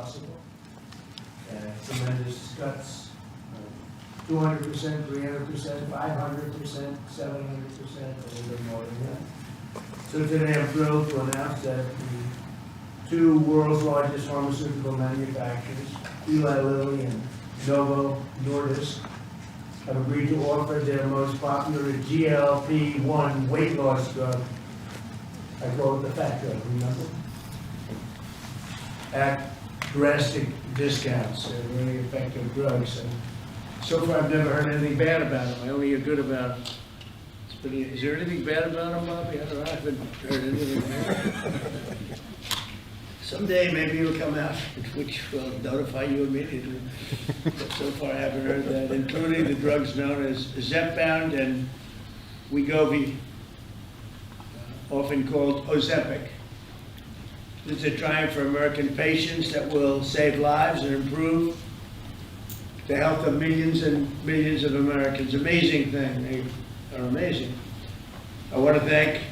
possible. Tremendous cuts, 200%, 300%, 500%, 700%, a little bit more than that. So today I'm thrilled to announce that the two world's largest pharmaceutical manufacturers, Eli Lilly and Novo Nordisk, have agreed to offer their most popular GLP-1 weight loss drug. I call it the fat drug, remember? At drastic discounts. They're very effective drugs. And so far, I've never heard anything bad about them. I only hear good about them. Is there anything bad about them, Bobby? I don't know. I haven't heard anything bad. Someday, maybe it'll come out, which will notify you immediately. But so far, I haven't heard that, including the drugs known as Zepbound and Wegovy, often called Ozempic. This is a triumph for American patients that will save lives and improve the health of millions and millions of Americans. Amazing thing. They are amazing. I want to thank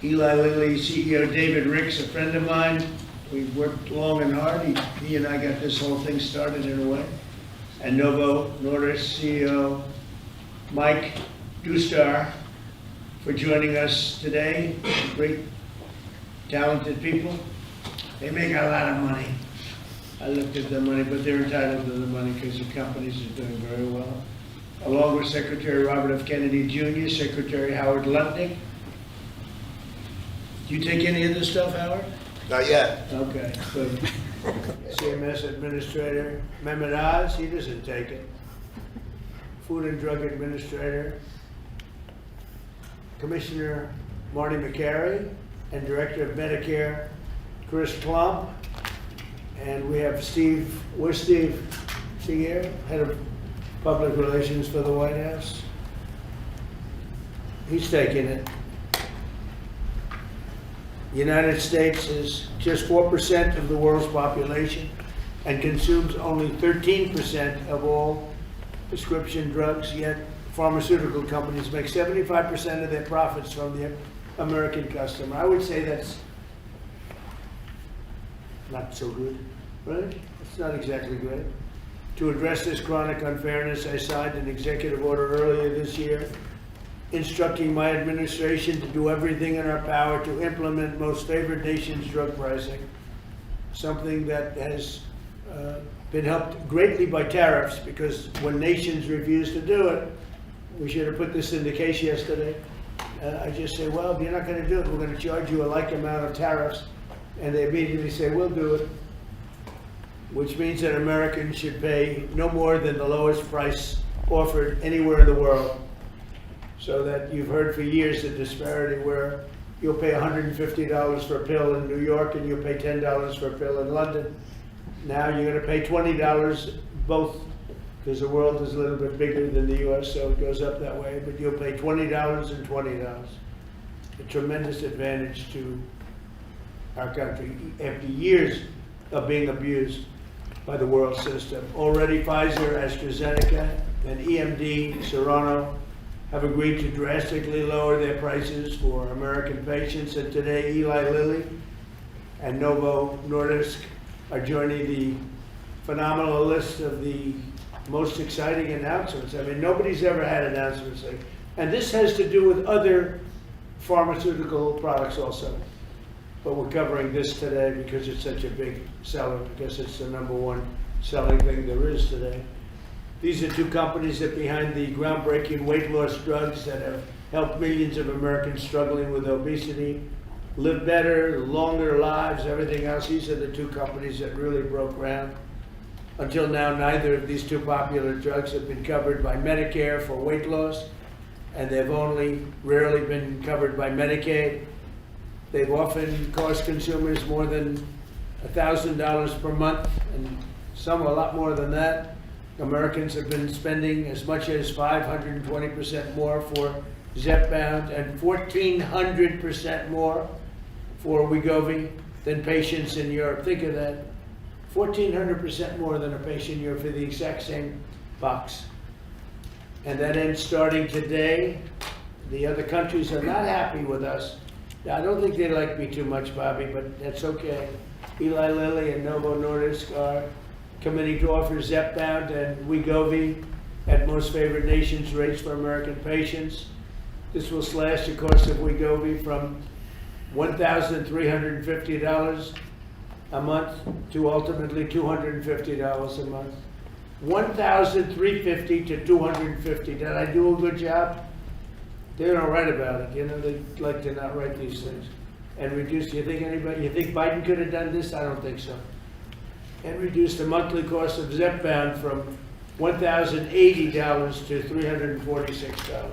Eli Lilly CEO David Ricks, a friend of mine. We've worked long and hard. He and I got this whole thing started in a way. And Novo Nordisk CEO Mike Dustar for joining us today. Great, talented people. They make a lot of money. I looked at the money, but they're entitled to the money because the companies are doing very well. Along with Secretary Robert F. Kennedy Jr., Secretary Howard Lutnick. Do you take any of this stuff, Howard? Not yet. Okay, good. CMS Administrator Mehmet Oz, he doesn't take it. Food and Drug Administrator Commissioner Marty McCary, and Director of Medicare Chris Klump. And we have Steve, where's Steve? Is he here? Head of Public Relations for the White House. He's taking it. The United States is just 4% of the world's population and consumes only 13% of all prescription drugs, yet pharmaceutical companies make 75% of their profits from the American customer. I would say that's not so good, right? It's not exactly great. To address this chronic unfairness, I signed an executive order earlier this year instructing my administration to do everything in our power to implement most favored nations drug pricing, something that has been helped greatly by tariffs, because when nations refuse to do it, we should have put this in the case yesterday. I just say, well, if you're not going to do it, we're going to charge you a like amount of tariffs. And they immediately say, we'll do it. Which means that Americans should pay no more than the lowest price offered anywhere in the world. So that you've heard for years the disparity where you'll pay $150 for a pill in New York and you'll pay $10 for a pill in London. Now you're going to pay $20 both, because the world is a little bit bigger than the US, so it goes up that way, but you'll pay $20 and $20. A tremendous advantage to our country after years of being abused by the world system. Already Pfizer, AstraZeneca, and EMD, Serrano, have agreed to drastically lower their prices for American patients, and today Eli Lilly and Novo Nordisk are joining the phenomenal list of the most exciting announcements. I mean, nobody's ever had announcements like, and this has to do with other pharmaceutical products also. But we're covering this today because it's such a big seller, because it's the #1 selling thing there is today. These are two companies that behind the groundbreaking weight loss drugs that have helped millions of Americans struggling with obesity live better, longer lives, everything else. These are the two companies that really broke ground. Until now, neither of these two popular drugs have been covered by Medicare for weight loss, and they've only rarely been covered by Medicaid. They've often cost consumers more than $1,000 per month, and some a lot more than that. Americans have been spending as much as 520% more for Zepbound and 1,400% more for Wegovy than patients in Europe. Think of that. 1,400% more than a patient in Europe for the exact same box. And that ends starting today. The other countries are not happy with us. Now, I don't think they like me too much, Bobby, but that's okay. Eli Lilly and Novo Nordisk are committing to offer Zepbound and Wegovy at most favored nations rates for American patients. This will slash the cost of Wegovy from $1,350 a month to ultimately $250 a month. $1,350 to $250. Did I do a good job? They don't write about it. You know, they like to not write these things. And reduce, you think Biden could have done this? I don't think so. And reduce the monthly cost of Zepbound from $1,080 to $346.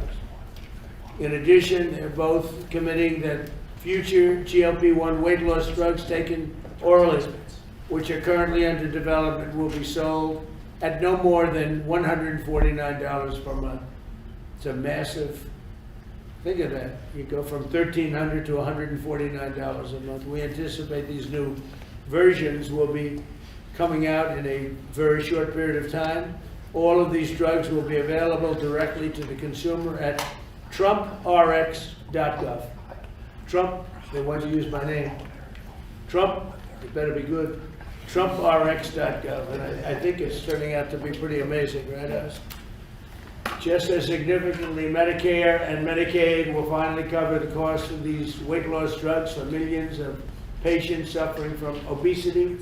In addition, they're both committing that future GLP-1 weight loss drugs taken orally, which are currently under development, will be sold at no more than $149 per month. It's a massive, think of that. You go from $1,300 to $149 a month. We anticipate these new versions will be coming out in a very short period of time. All of these drugs will be available directly to the consumer at trumprx.gov. Trump, they want to use my name. Trump, it better be good. trumprx.gov. And I think it's turning out to be pretty amazing, right, Alice? Just as significantly, Medicare and Medicaid will finally cover the cost of these weight loss drugs for millions of patients suffering from obesity.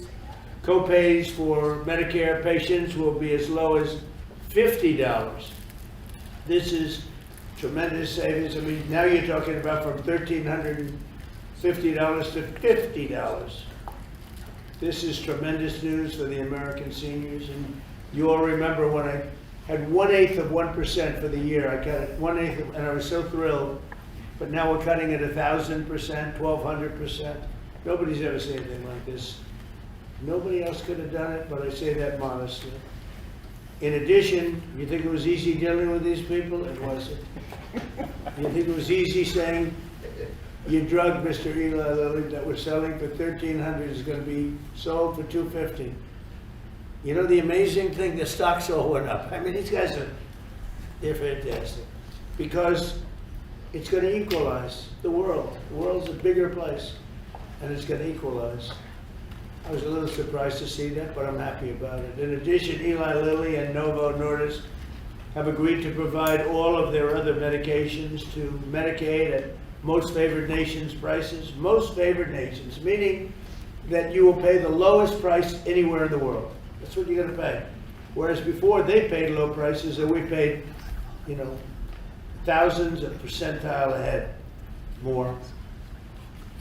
Co-pays for Medicare patients will be as low as $50. This is tremendous savings. I mean, now you're talking about from $1,350 to $50. This is tremendous news for the American seniors. And you all remember when I had 1/8 of 1% for the year. I cut it 1/8, and I was so thrilled. But now we're cutting it 1,000%, 1,200%. Nobody's ever seen anything like this. Nobody else could have done it, but I say that modestly. In addition, you think it was easy dealing with these people? It wasn't. You think it was easy saying, your drug, Mr. Eli Lilly, that we're selling for $1,300 is going to be sold for $250. You know the amazing thing, the stocks all went up. I mean, these guys they're fantastic. Because it's going to equalize the world. The world's a bigger place, and it's going to equalize. I was a little surprised to see that, but I'm happy about it. In addition, Eli Lilly and Novo Nordisk have agreed to provide all of their other medications to Medicaid at most favored nations prices. Most favored nations, meaning that you will pay the lowest price anywhere in the world. That's what you're going to pay. Whereas before they paid low prices and we paid, you know, thousands of percentile ahead more.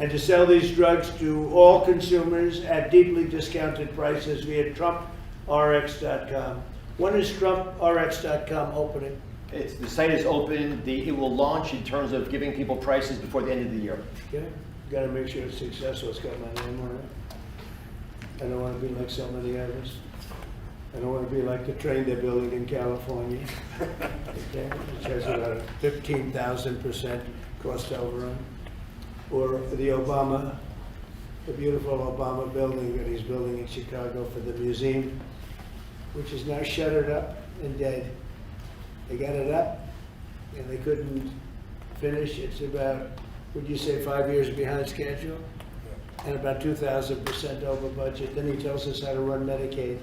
And to sell these drugs to all consumers at deeply discounted prices via trumprx.com. When is trumprx.com opening? The site is open. It will launch in terms of giving people prices before the end of the year. Yeah, got to make sure it's successful. It's got my name on it. I don't want to be like so many others. I don't want to be like the train they're building in California. Okay, which has about a 15,000% cost overrun. Or the beautiful Obama building that he's building in Chicago for the museum, which is now shuttered up and dead. They got it up, and they couldn't finish. It's about, would you say, 5 years behind schedule? And about 2,000% over budget. Then he tells us how to run Medicaid.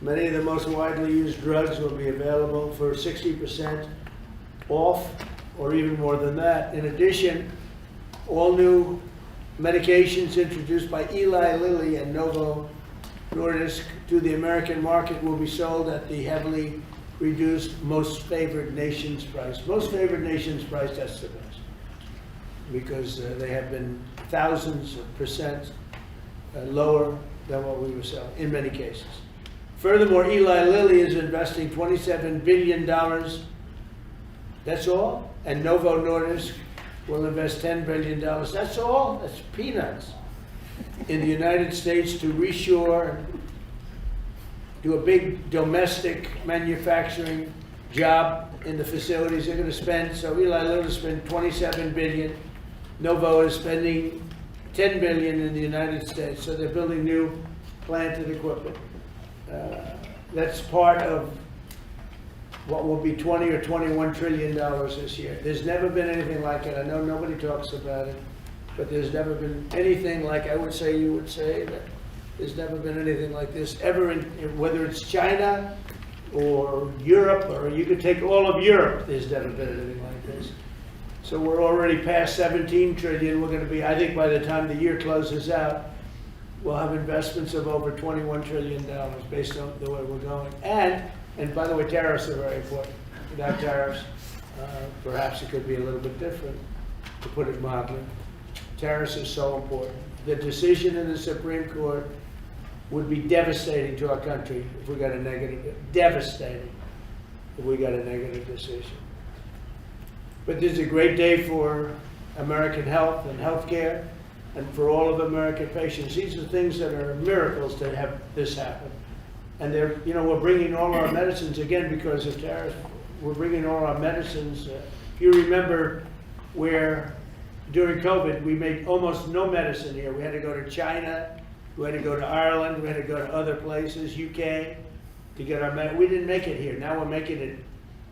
Many of the most widely used drugs will be available for 60% off, or even more than that. In addition, all new medications introduced by Eli Lilly and Novo Nordisk to the American market will be sold at the heavily reduced most favored nations price. Most favored nations price, that's the best. Because they have been thousands of percent lower than what we were selling in many cases. Furthermore, Eli Lilly is investing $27 billion. That's all. And Novo Nordisk will invest $10 billion. That's all. That's peanuts. In the United States to reshore, do a big domestic manufacturing job in the facilities. They're going to spend, so Eli Lilly spent $27 billion. Novo is spending $10 billion in the United States. So they're building new plant and equipment. That's part of what will be $20 or $21 trillion this year. There's never been anything like it. I know nobody talks about it. but there's never been anything like, I would say, you would say, that there's never been anything like this ever whether it's China or Europe, or you could take all of Europe, there's never been anything like this. So we're already past 17 trillion. We're going to be, I think by the time the year closes out, we'll have investments of over $21 trillion based on the way we're going. And by the way, tariffs are very important. Without tariffs, perhaps it could be a little bit different, to put it mildly. Tariffs are so important. The decision in the Supreme Court would be devastating to our country if we got a negative, devastating if we got a negative decision. But this is a great day for American health and healthcare, and for all of American patients. These are things that are miracles to have this happen. And they're, you know, we're bringing all our medicines, again, because of tariffs, we're bringing all our medicines. If you remember where during COVID, we made almost no medicine here. We had to go to China, we had to go to Ireland, we had to go to other places, UK, to get our medicine. We didn't make it here. Now we're making it,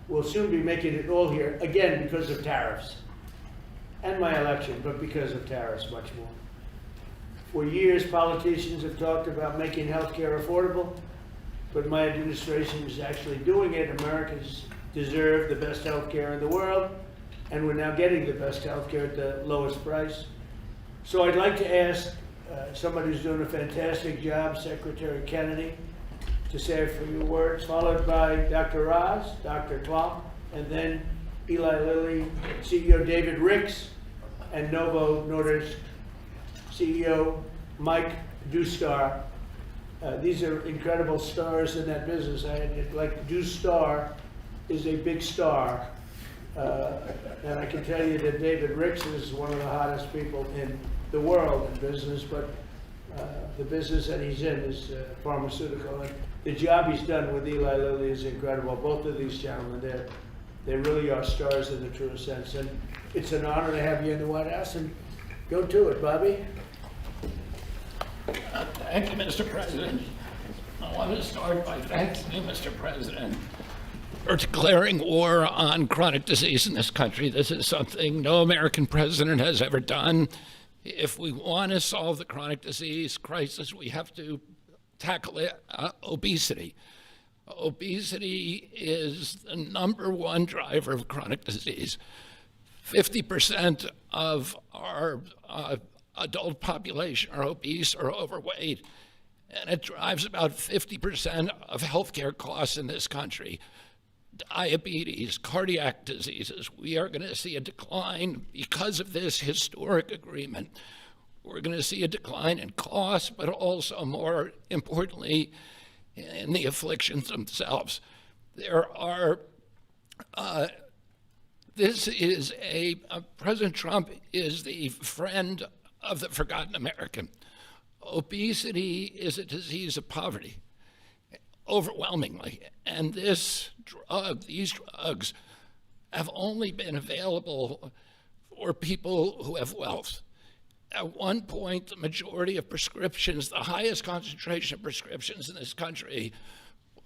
we'll soon be making it all here, again, because of tariffs. And my election, but because of tariffs much more. For years, politicians have talked about making healthcare affordable, but my administration is actually doing it. Americans deserve the best healthcare in the world, and we're now getting the best healthcare at the lowest price. So I'd like to ask somebody who's doing a fantastic job, Secretary Kennedy, to say a few words, followed by Dr. Roz, Dr. Klump, and then Eli Lilly, CEO David Ricks, and Novo Nordisk CEO Mike Dustar. These are incredible stars in that business. Like Dustar is a big star. And I can tell you that David Ricks is one of the hottest people in the world in business, but the business that he's in is pharmaceutical. And the job he's done with Eli Lilly is incredible. Both of these gentlemen, they really are stars in the truest sense. And it's an honor to have you in the White House, and go to it, Bobby. Thank you, Mr. President. I want to start by thanking you, Mr. President, for declaring war on chronic disease in this country. This is something no American president has ever done. If we want to solve the chronic disease crisis, we have to tackle obesity. Obesity is the #1 driver of chronic disease. 50% of our adult population are obese or overweight, and it drives about 50% of healthcare costs in this country. Diabetes, cardiac diseases, we are going to see a decline because of this historic agreement. We're going to see a decline in costs, but also, more importantly, in the afflictions themselves. President Trump is the friend of the forgotten American. Obesity is a disease of poverty, overwhelmingly. And these drugs have only been available for people who have wealth. At one point, the majority of prescriptions, the highest concentration of prescriptions in this country,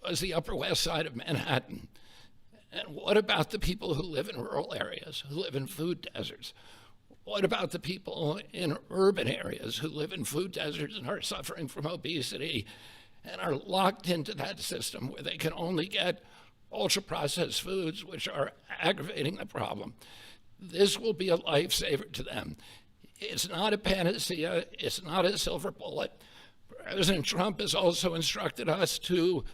was the Upper West Side of Manhattan. And what about the people who live in rural areas, who live in food deserts? What about the people in urban areas who live in food deserts and are suffering from obesity and are locked into that system where they can only get ultra-processed foods, which are aggravating the problem? This will be a lifesaver to them. It's not a panacea. It's not a silver bullet. President Trump has also instructed us to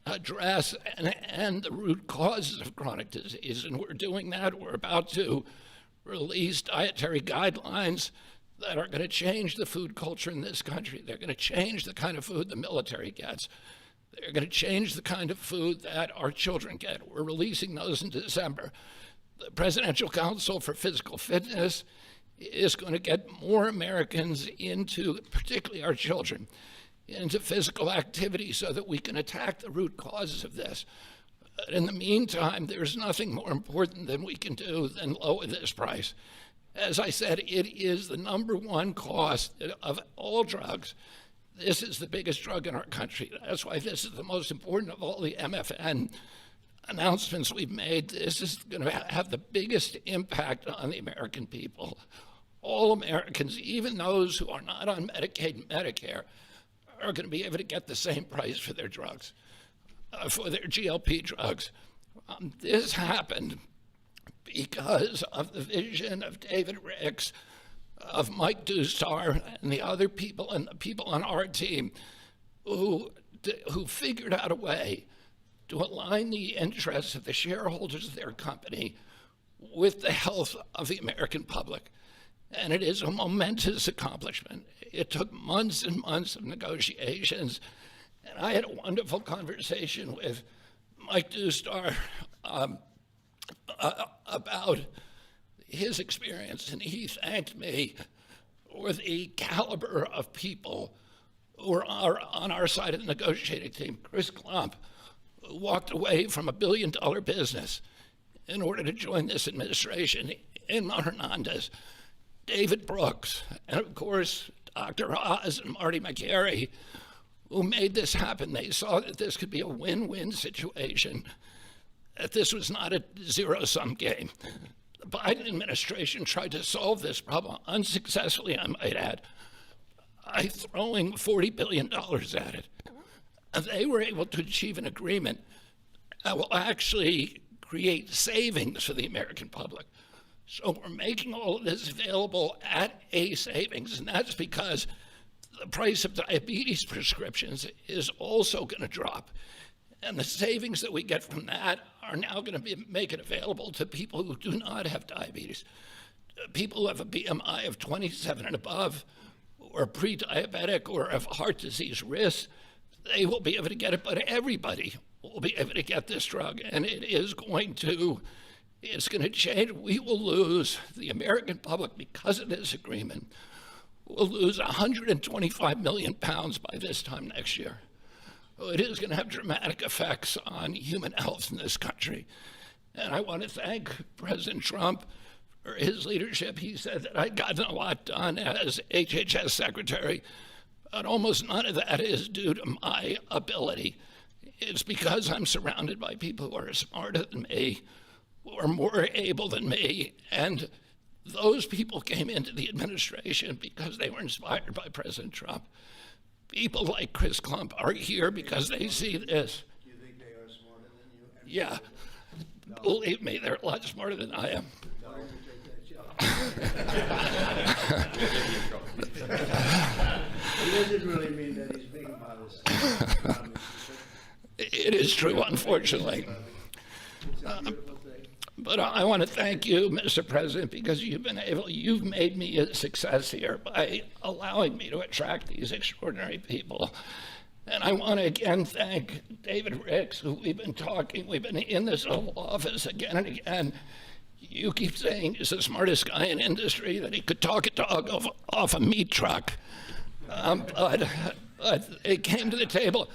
address and end the root causes of chronic disease, and we're doing that. We're about to release dietary guidelines that are going to change the food culture in this country. They're going to change the kind of food the military gets. They're going to change the kind of food that our children get. We're releasing those in December. The Presidential Council for Physical Fitness is going to get more Americans into, particularly our children, into physical activity so that we can attack the root causes of this. But in the meantime, there's nothing more important than we can do than lower this price. As I said, it is the #1 cost of all drugs. This is the biggest drug in our country. That's why this is the most important of all the MFN announcements we've made. This is going to have the biggest impact on the American people. all Americans, even those who are not on Medicaid and Medicare, are going to be able to get the same price for their drugs, for their GLP drugs. This happened because of the vision of David Ricks, of Mike Dusar, and the other people, and the people on our team who figured out a way to align the interests of the shareholders of their company with the health of the American public. And it is a momentous accomplishment. It took months and months of negotiations. And I had a wonderful conversation with Mike Dusar about his experience, and he thanked me for the caliber of people who are on our side of the negotiating team. Chris Klump, who walked away from $1 billion business in order to join this administration, Inma Hernandez, David Brooks, and of course, Dr. Oz and Marty McGarry, who made this happen. They saw that this could be a win-win situation, that this was not a zero-sum game. The Biden administration tried to solve this problem unsuccessfully, I might add, by throwing $40 billion at it. And they were able to achieve an agreement that will actually create savings for the American public. So we're making all of this available at a savings, and that's because the price of diabetes prescriptions is also going to drop. And the savings that we get from that are now going to make it available to people who do not have diabetes. People who have a BMI of 27 and above, or pre-diabetic, or have heart disease risks, they will be able to get it, but everybody will be able to get this drug, and it's going to change. We will lose, the American public, because of this agreement, will lose 125 million pounds by this time next year. It is going to have dramatic effects on human health in this country. And I want to thank President Trump for his leadership. He said that I'd gotten a lot done as HHS secretary, but almost none of that is due to my ability. It's because I'm surrounded by people who are smarter than me, who are more able than me, and those people came into the administration because they were inspired by President Trump. People like Chris Klump are here because they see this. Do you think they are smarter than you? Yeah, believe me, they're a lot smarter than I am. He doesn't really mean that he's being modest. It is true, unfortunately. It's a beautiful thing. But I want to thank you, Mr. President, because you've made me a success here by allowing me to attract these extraordinary people. And I want to again thank David Ricks, who we've been in this Oval Office again and again. You keep saying he's the smartest guy in industry, that he could talk a dog off a meat truck. But it came to the table,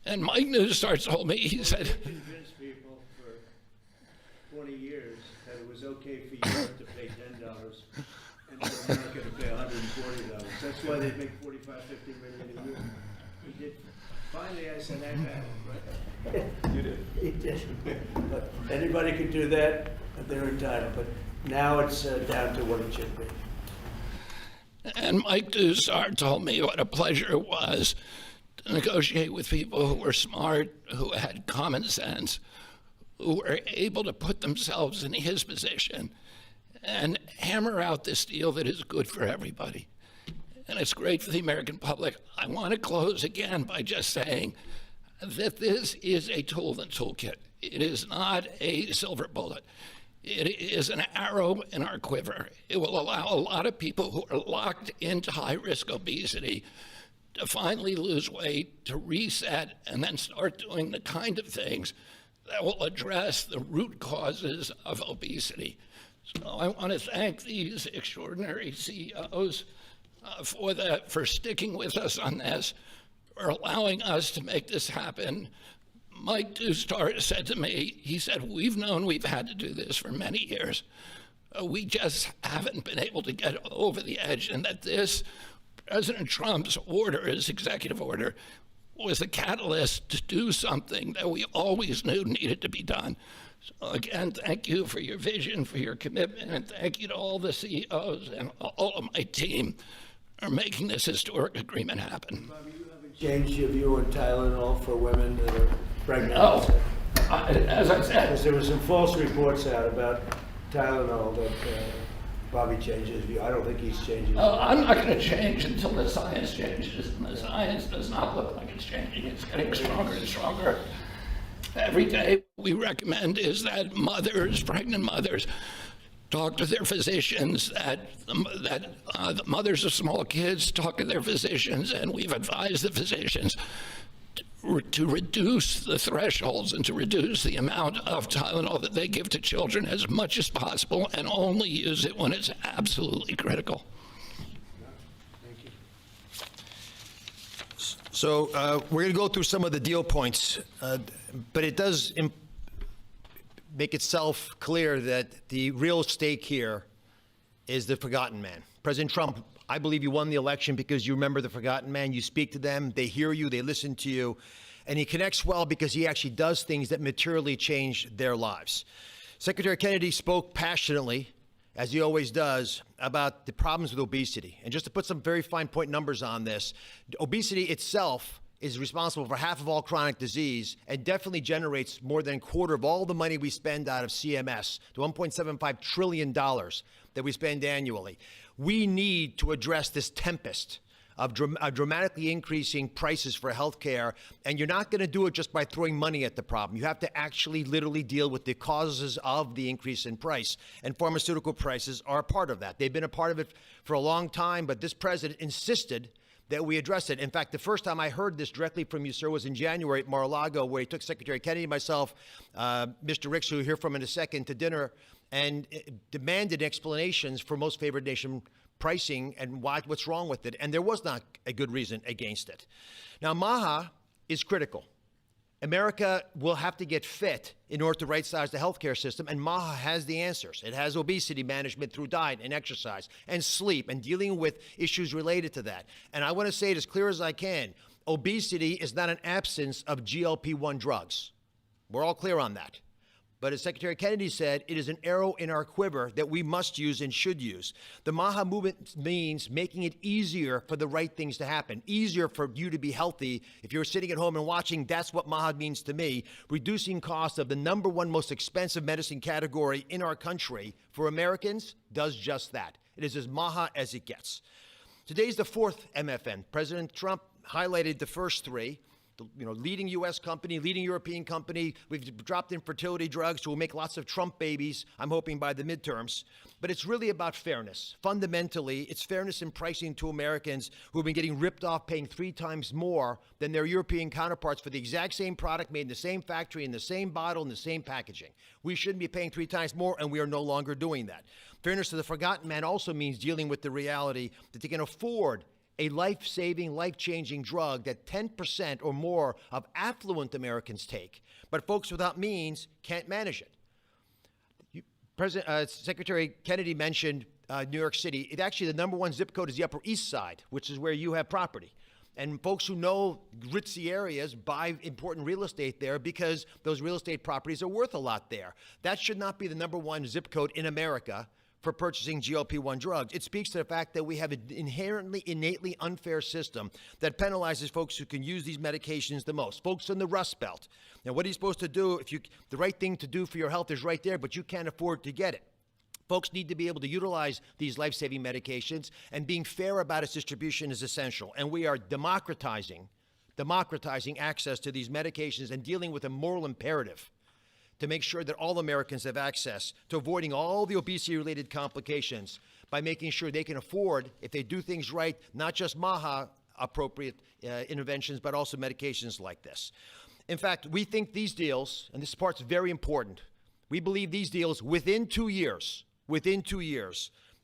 and Mike Newstar told me, he said, Convinced people for 20 years that it was okay for Europe to pay $10 and for America to pay $140. That's why they make $45, $50 million a year. He did. Finally, I said, I got it, right? You did. He did. But anybody could do that, but they're entitled. But now it's down to what it should be. and Mike Dusar told me what a pleasure it was to negotiate with people who were smart, who had common sense, who were able to put themselves in his position and hammer out this deal that is good for everybody. And it's great for the American public. I want to close again by just saying that this is a tool in the toolkit. It is not a silver bullet. It is an arrow in our quiver. It will allow a lot of people who are locked into high-risk obesity to finally lose weight, to reset, and then start doing the kind of things that will address the root causes of obesity. So I want to thank these extraordinary CEOs for sticking with us on this, for allowing us to make this happen. Mike Dusar said to me, he said, we've known we've had to do this for many years. We just haven't been able to get over the edge, and that this, President Trump's order, his executive order, was the catalyst to do something that we always knew needed to be done. So again, thank you for your vision, for your commitment, and thank you to all the CEOs and all of my team for making this historic agreement happen. Change your view on Tylenol for women that are pregnant? No, as I said, Because there were some false reports out about Tylenol that Bobby changed his view. I don't think he's changing. I'm not going to change until the science changes, and the science does not look like it's changing. It's getting stronger and stronger. Every day we recommend is that mothers, pregnant mothers, talk to their physicians, that the mothers of small kids talk to their physicians, and we've advised the physicians to reduce the thresholds and to reduce the amount of Tylenol that they give to children as much as possible and only use it when it's absolutely critical. Thank you. So we're going to go through some of the deal points, but it does make itself clear that the real stake here is the forgotten man. President Trump, I believe you won the election because you remember the forgotten man. You speak to them, they hear you, they listen to you, and he connects well because he actually does things that materially change their lives. Secretary Kennedy spoke passionately, as he always does, about the problems with obesity. And just to put some very fine point numbers on this, obesity itself is responsible for half of all chronic disease and definitely generates more than a quarter of all the money we spend out of CMS, the $1.75 trillion that we spend annually. We need to address this tempest of dramatically increasing prices for healthcare, and you're not going to do it just by throwing money at the problem. You have to actually literally deal with the causes of the increase in price, and pharmaceutical prices are a part of that. They've been a part of it for a long time, but this president insisted that we address it. In fact, the first time I heard this directly from you, sir, was in January at Mar-a-Lago, where he took Secretary Kennedy, myself, Mr. Ricks, who you'll hear from in a second, to dinner, and demanded explanations for most favored nation pricing and what's wrong with it. And there was not a good reason against it. Now, MAHA is critical. America will have to get fit in order to right-size the healthcare system, and MAHA has the answers. It has obesity management through diet and exercise and sleep and dealing with issues related to that. And I want to say it as clear as I can, obesity is not an absence of GLP-1 drugs. We're all clear on that. But as Secretary Kennedy said, it is an arrow in our quiver that we must use and should use. The MAHA movement means making it easier for the right things to happen, easier for you to be healthy. If you're sitting at home and watching, that's what MAHA means to me. Reducing costs of the #1 most expensive medicine category in our country for Americans does just that. It is as MAHA as it gets. Today's the fourth MFN. President Trump highlighted the first three. Leading U.S. company, leading European company. We've dropped in fertility drugs, so we'll make lots of Trump babies, I'm hoping, by the midterms. But it's really about fairness. Fundamentally, it's fairness in pricing to Americans who have been getting ripped off, paying 3 times more than their European counterparts for the exact same product made in the same factory, in the same bottle, in the same packaging. We shouldn't be paying 3 times more, and we are no longer doing that. Fairness to the forgotten man also means dealing with the reality that they can afford a life-saving, life-changing drug that 10% or more of affluent Americans take, but folks without means can't manage it. Secretary Kennedy mentioned New York City. The #1 zip code is the Upper East Side, which is where you have property. And folks who know ritzy areas buy important real estate there because those real estate properties are worth a lot there. That should not be the #1 zip code in America for purchasing GLP-1 drugs. It speaks to the fact that we have an innately unfair system that penalizes folks who can use these medications the most, folks in the Rust Belt. Now, what are you supposed to do if the right thing to do for your health is right there, but you can't afford to get it? Folks need to be able to utilize these life-saving medications, and being fair about its distribution is essential. And we are democratizing access to these medications and dealing with a moral imperative to make sure that all Americans have access to avoiding all the obesity-related complications by making sure they can afford, if they do things right, not just MAHA-appropriate interventions, but also medications like this. In fact, we think these deals, and this part's very important, we believe these deals within 2 years,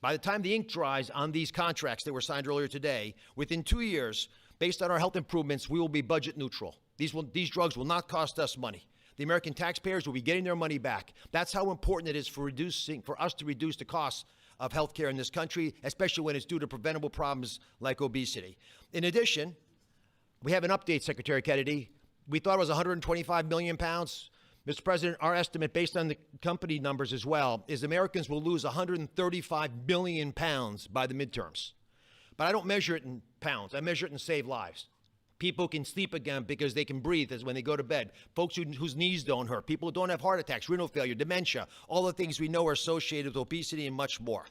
by the time the ink dries on these contracts that were signed earlier today, within 2 years, based on our health improvements, we will be budget neutral. These drugs will not cost us money. The American taxpayers will be getting their money back. That's how important it is for us to reduce the costs of healthcare in this country, especially when it's due to preventable problems like obesity. In addition, we have an update, Secretary Kennedy. We thought it was 125 million pounds. Mr. President, our estimate, based on the company numbers as well, is Americans will lose 135 billion pounds by the midterms. But I don't measure it in pounds. I measure it in saved lives. People can sleep again because they can breathe as when they go to bed. Folks whose knees don't hurt. People who don't have heart attacks, renal failure, dementia, all the things we know are associated with obesity and much more.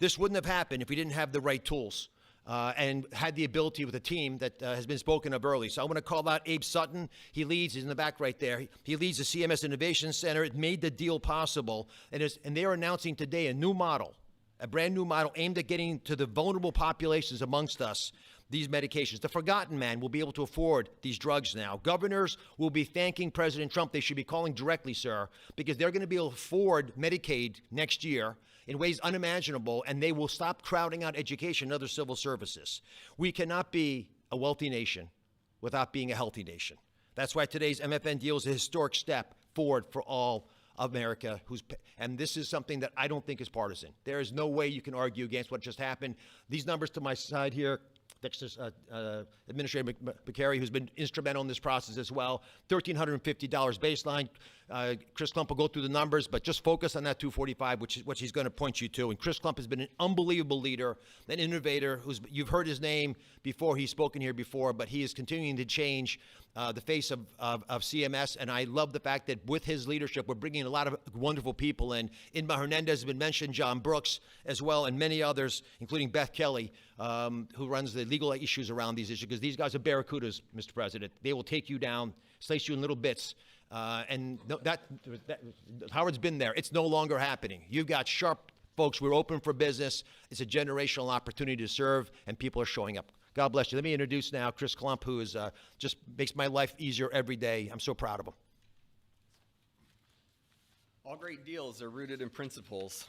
This wouldn't have happened if we didn't have the right tools and had the ability with a team that has been spoken of early. So I want to call out Abe Sutton. He's in the back right there. He leads the CMS Innovation Center. It made the deal possible. And they are announcing today a new model, a brand new model aimed at getting to the vulnerable populations amongst us these medications. The forgotten man will be able to afford these drugs now. Governors will be thanking President Trump. They should be calling directly, sir, because they're going to be able to afford Medicaid next year in ways unimaginable, and they will stop crowding out education and other civil services. We cannot be a wealthy nation without being a healthy nation. That's why today's MFN deal is a historic step forward for all of America, and this is something that I don't think is partisan. There is no way you can argue against what just happened. These numbers to my side here, Administrator McCary, who's been instrumental in this process as well, $1,350 baseline. Chris Klump will go through the numbers, but just focus on that 245, which is what he's going to point you to. And Chris Klump has been an unbelievable leader, an innovator. You've heard his name before. He's spoken here before, but he is continuing to change the face of CMS. And I love the fact that with his leadership, we're bringing a lot of wonderful people in. Inma Hernandez has been mentioned, John Brooks as well, and many others, including Beth Kelly, who runs the legal issues around these issues, because these guys are barracudas, Mr. President. They will take you down, slice you in little bits. Howard's been there. It's no longer happening. You've got sharp folks. We're open for business. It's a generational opportunity to serve, and people are showing up. God bless you. Let me introduce now Chris Klump, who is just makes my life easier every day. I'm so proud of him. All great deals are rooted in principles.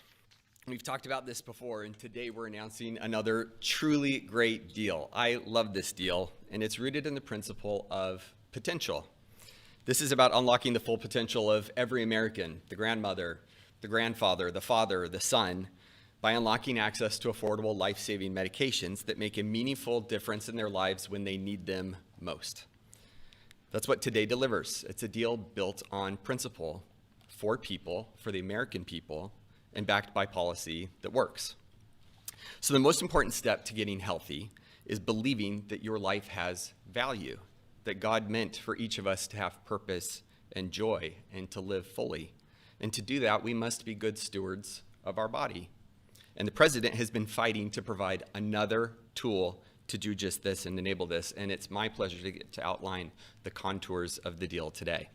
We've talked about this before, and today we're announcing another truly great deal. I love this deal, and it's rooted in the principle of potential. This is about unlocking the full potential of every American, the grandmother, the grandfather, the father, the son, by unlocking access to affordable life-saving medications that make a meaningful difference in their lives when they need them most. That's what today delivers. It's a deal built on principle for people, for the American people, and backed by policy that works. So the most important step to getting healthy is believing that your life has value, that God meant for each of us to have purpose and joy and to live fully. And to do that, we must be good stewards of our body. And the president has been fighting to provide another tool to do just this and enable this. And it's my pleasure to get to outline the contours of the deal today.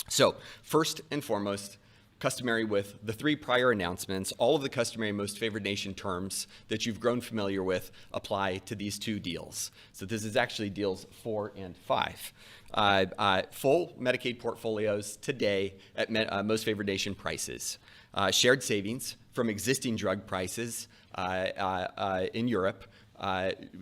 So first and foremost, customary with the three prior announcements, all of the customary most favored nation terms that you've grown familiar with apply to these two deals. So this is actually deals 4 and 5. Full Medicaid portfolios today at most favored nation prices. Shared savings from existing drug prices in Europe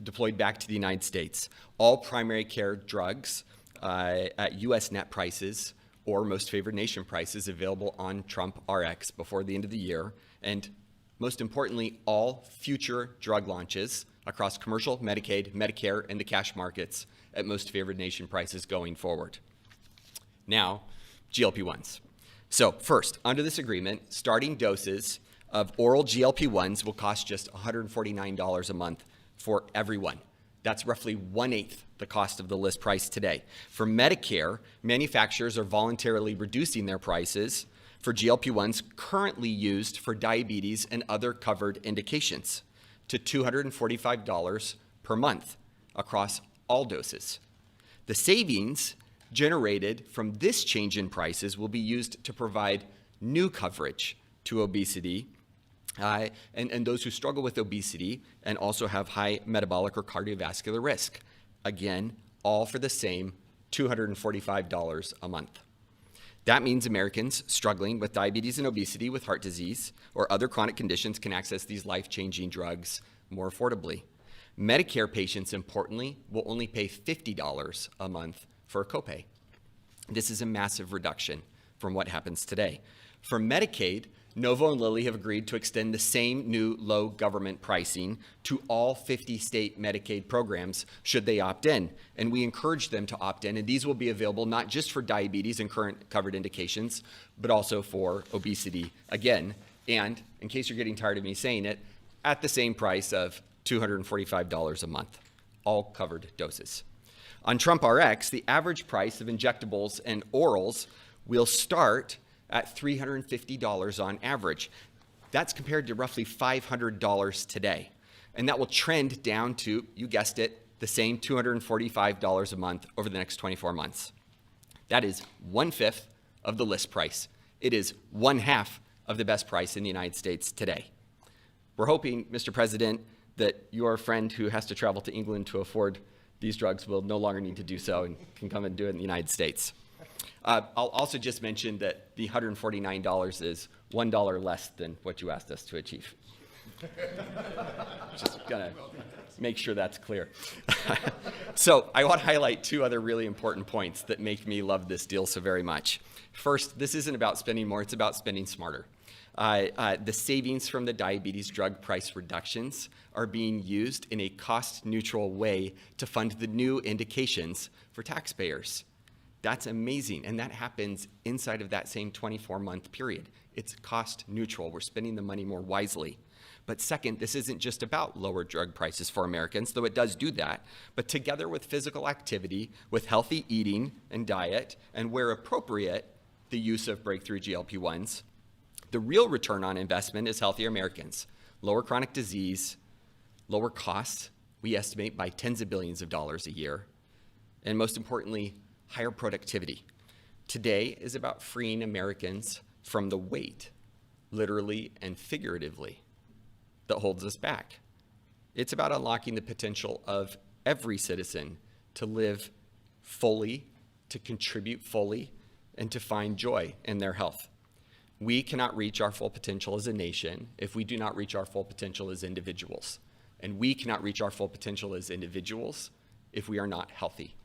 deployed back to the United States. All primary care drugs at U.S. net prices or most favored nation prices available on Trump RX before the end of the year. And most importantly, all future drug launches across commercial, Medicaid, Medicare, and the cash markets at most favored nation prices going forward. Now, GLP-1s. So first, under this agreement, starting doses of oral GLP-1s will cost just $149 a month for everyone. That's roughly 1/8 the cost of the list price today. For Medicare, manufacturers are voluntarily reducing their prices for GLP-1s currently used for diabetes and other covered indications to $245 per month across all doses. The savings generated from this change in prices will be used to provide new coverage to obesity and those who struggle with obesity and also have high metabolic or cardiovascular risk. Again, all for the same $245 a month. That means Americans struggling with diabetes and obesity, with heart disease, or other chronic conditions can access these life-changing drugs more affordably. Medicare patients, importantly, will only pay $50 a month for a copay. This is a massive reduction from what happens today. For Medicaid, Novo and Lilly have agreed to extend the same new low government pricing to all 50 state Medicaid programs should they opt in. And we encourage them to opt in, and these will be available not just for diabetes and current covered indications, but also for obesity again. And in case you're getting tired of me saying it, at the same price of $245 a month, all covered doses. On Trump RX, the average price of injectables and orals will start at $350 on average. That's compared to roughly $500 today. And that will trend down to, you guessed it, the same $245 a month over the next 24 months. That is 1/5 of the list price. It is 1/2 of the best price in the United States today. We're hoping, Mr. President, that your friend who has to travel to England to afford these drugs will no longer need to do so and can come and do it in the United States. I'll also just mention that the $149 is $1 less than what you asked us to achieve. Just gonna make sure that's clear. So I want to highlight two other really important points that make me love this deal so very much. First, this isn't about spending more, it's about spending smarter. The savings from the diabetes drug price reductions are being used in a cost-neutral way to fund the new indications for taxpayers. That's amazing, and that happens inside of that same 24-month period. It's cost-neutral. We're spending the money more wisely. But second, this isn't just about lower drug prices for Americans, though it does do that, but together with physical activity, with healthy eating and diet, and where appropriate, the use of breakthrough GLP-1s, the real return on investment is healthier Americans, lower chronic disease, lower costs, we estimate by tens of billions of dollars a year, and most importantly, higher productivity. Today is about freeing Americans from the weight, literally and figuratively, that holds us back. It's about unlocking the potential of every citizen to live fully, to contribute fully, and to find joy in their health. We cannot reach our full potential as a nation if we do not reach our full potential as individuals. And we cannot reach our full potential as individuals if we are not healthy.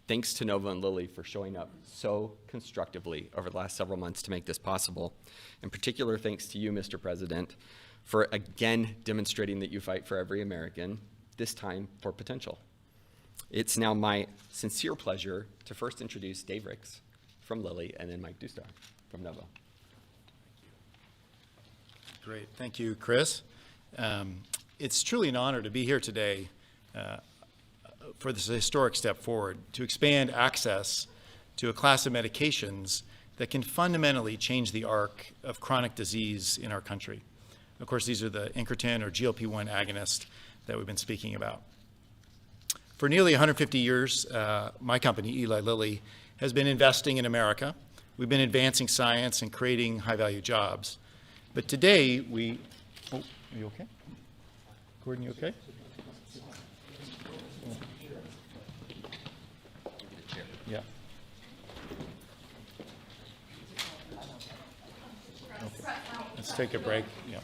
Thanks to Novo and Lilly for showing up so constructively over the last several months to make this possible. In particular, thanks to you, Mr. President, for again demonstrating that you fight for every American, this time for potential. It's now my sincere pleasure to first introduce Dave Ricks from Lilly and then Mike Dustar from Novo. Great. Thank you, Chris. It's truly an honor to be here today for this historic step forward to expand access to a class of medications that can fundamentally change the arc of chronic disease in our country. Of course, these are the incretin or GLP-1 agonist that we've been speaking about. For nearly 150 years, my company, Eli Lilly, has been investing in America. We've been advancing science and creating high-value jobs. But today, are you okay? Gordon, you okay? Yeah. Okay. Let's take a break. Yeah.